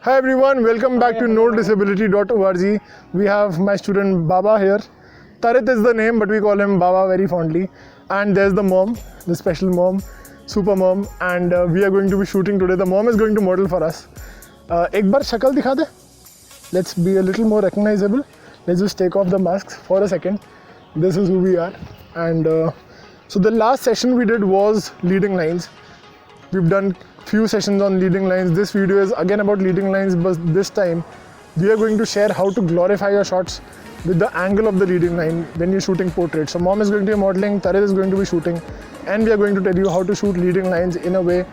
Hi everyone, welcome back to nodisability.org. We have my student Baba here. Tarit is the name, but we call him Baba very fondly. And there's the mom, the special mom, supermom, and we are going to be shooting today. The mom is going to model for us. एक बार शक्ल दिखा दे. Let's be a little more recognizable. Let's just take off the masks for a second. This is who we are. And so the last session we did was leading lines. We've done few sessions on leading lines. This video is again about leading lines, but this time we are going to share how to glorify your shots with the angle of the leading line when you're shooting portraits. So mom is going to be modeling, Tarit is going to be shooting, and we are going to tell you how to shoot leading lines in a way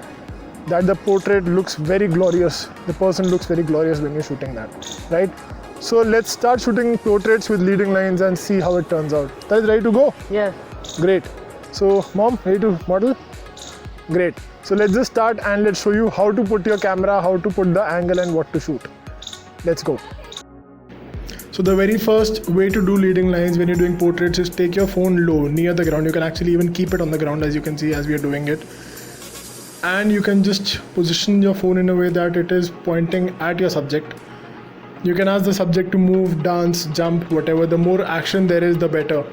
that the portrait looks very glorious. The person looks very glorious when you're shooting that, right? So let's start shooting portraits with leading lines and see how it turns out. Tarit, ready to go? Yes. Great. So mom, ready to model? Great. So let's just start and let's show you how to put your camera, how to put the angle and what to shoot. Let's go. So the very first way to do leading lines when you're doing portraits is take your phone low, near the ground. You can actually even keep it on the ground, as you can see as we are doing it. And you can just position your phone in a way that it is pointing at your subject. You can ask the subject to move, dance, jump, whatever. The more action there is, the better.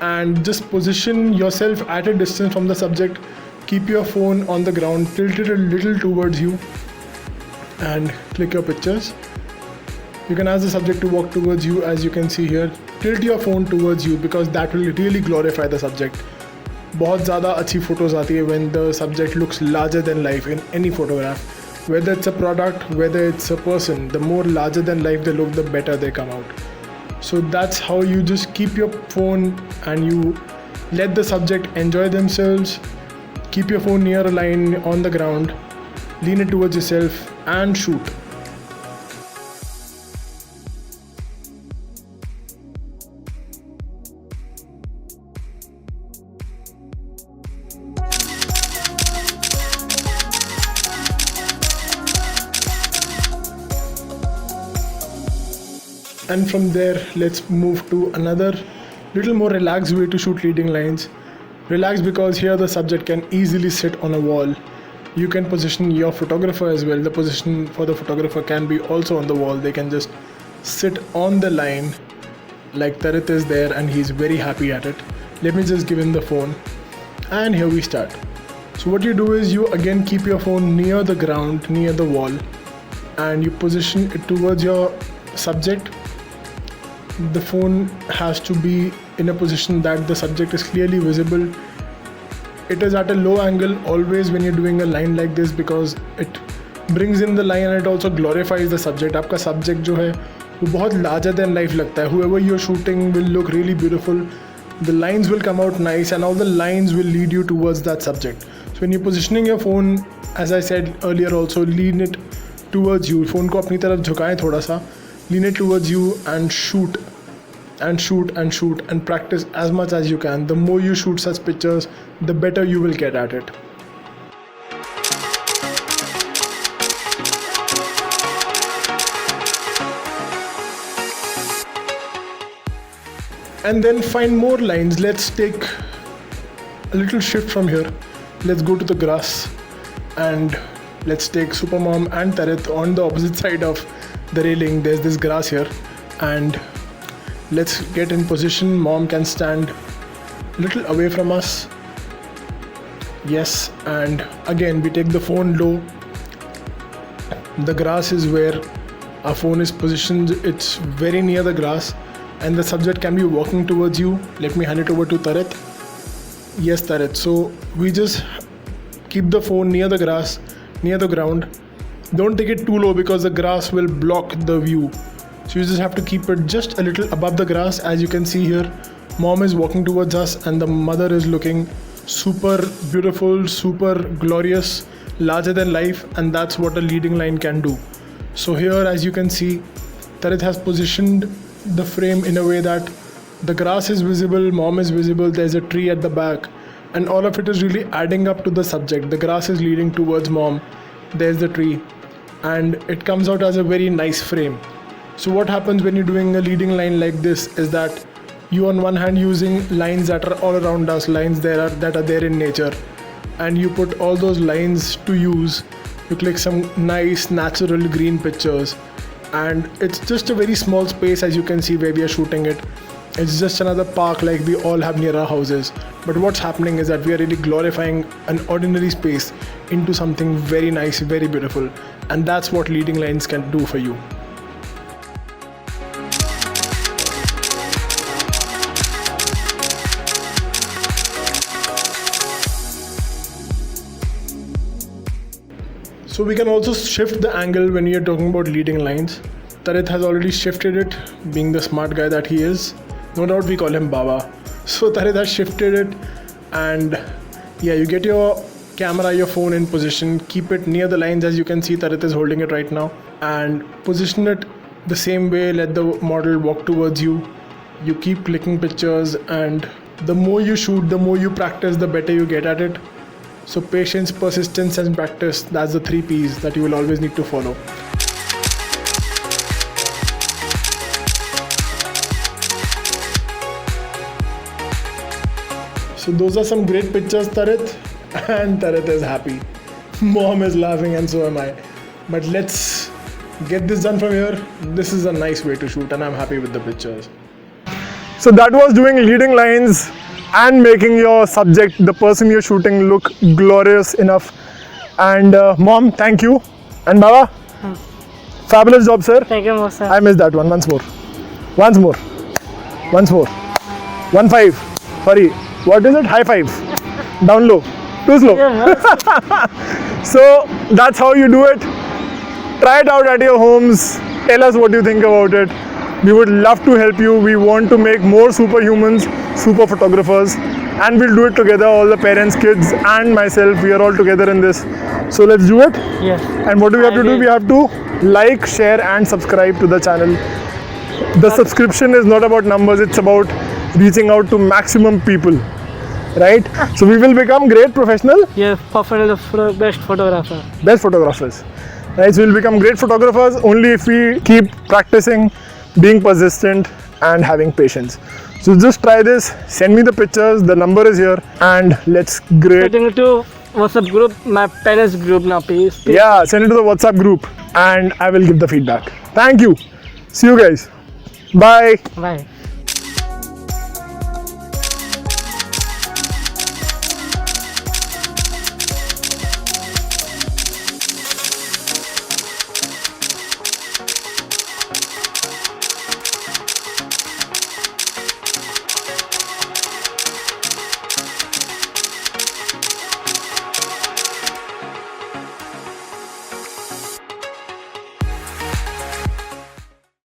And just position yourself at a distance from the subject. Keep your phone on the ground, tilt it a little towards you and click your pictures. You can ask the subject to walk towards you, as you can see here. Tilt your phone towards you because that will really glorify the subject. बहुत ज़्यादा अच्छी photos आती है when the subject looks larger than life in any photograph. Whether it's a product, whether it's a person, the more larger than life they look, the better they come out. So that's how you just keep your phone and you let the subject enjoy themselves. Keep your phone near a line on the ground, lean it towards yourself and shoot. And from there, let's move to another little more relaxed way to shoot leading lines. Relax because here the subject can easily sit on a wall. You can position your photographer as well. The position for the photographer can be also on the wall. They can just sit on the line like Tarit is there and he's very happy at it. Let me just give him the phone and here we start. So what you do is you again keep your phone near the ground, near the wall, and you position it towards your subject. The phone has to be in a position that the subject is clearly visible. It is at a low angle always when you're doing a line like this because it brings in the line and it also glorifies the subject. आपका subject जो है वो बहुत larger than life लगता है. Whoever you're shooting will look really beautiful. The lines will come out nice and all the lines will lead you towards that subject. So when you're positioning your phone, as I said earlier also, lean it towards you. phone को अपनी तरफ झुकाएं थोड़ा सा. Lean it towards you and shoot and shoot and shoot and practice as much as you can. The more you shoot such pictures, the better you will get at it. And then find more lines. Let's take a little shift from here. Let's go to the grass and let's take Supermom and Tarit on the opposite side of the railing. There's this grass here and let's get in position. Mom can stand a little away from us. Yes, and again we take the phone low. The grass is where our phone is positioned. It's very near the grass and the subject can be walking towards you. Let me hand it over to Tarit. Yes, Tarit. So we just keep the phone near the grass, near the ground. Don't take it too low because the grass will block the view. So you just have to keep it just a little above the grass. As you can see here, mom is walking towards us and the mother is looking super beautiful, super glorious, larger than life, and that's what a leading line can do. So here, as you can see, Tarit has positioned the frame in a way that the grass is visible, mom is visible, there's a tree at the back, and all of it is really adding up to the subject. The grass is leading towards mom, there's the tree, and it comes out as a very nice frame. So what happens when you're doing a leading line like this is that you on one hand using lines that are all around us, lines that are there in nature, and you put all those lines to use you click some nice natural green pictures, and it's just a very small space, as you can see, where we are shooting it. It's just another park like we all have near our houses. But what's happening is that we are really glorifying an ordinary space into something very nice, very beautiful. And that's what leading lines can do for you. So we can also shift the angle when you're talking about leading lines. Tarit has already shifted it, being the smart guy that he is. No doubt we call him Baba. So Tarit has shifted it, and yeah, you get your camera, your phone in position, keep it near the lines, as you can see Tarit is holding it right now, and position it the same way, let the model walk towards you. You keep clicking pictures, and the more you shoot, the more you practice, the better you get at it. So patience, persistence and practice, that's the 3 P's that you will always need to follow. So those are some great pictures, Tarit, and Tarit is happy. Mom is laughing and so am I. But let's get this done from here. This is a nice way to shoot and I'm happy with the pictures. So that was doing leading lines and making your subject, the person you're shooting, look glorious enough. And Mom, thank you. And Baba, fabulous job, sir. Thank you, sir. I missed that one. Once more. Once more. Once more. 1-5. Sorry. What is it? High 5. Down low. Too slow. So that's how you do it. Try it out at your homes. Tell us what you think about it. We would love to help you. We want to make more superhumans, super photographers, and we'll do it together. All the parents, kids, and myself. We are all together in this. So let's do it. Yes. And what do we have to do? We have to like, share, and subscribe to the channel. The subscription is not about numbers. It's about reaching out to maximum people, right? So we will become great professional. Yes, best photographer. Best photographers, right? So we'll become great photographers only if we keep practicing, being persistent, and having patience. So just try this. Send me the pictures. The number is here, and let's grade. Send it to WhatsApp group, my parents group now, please. Yeah, send it to the WhatsApp group, and I will give the feedback. Thank you. See you guys. Bye. Bye.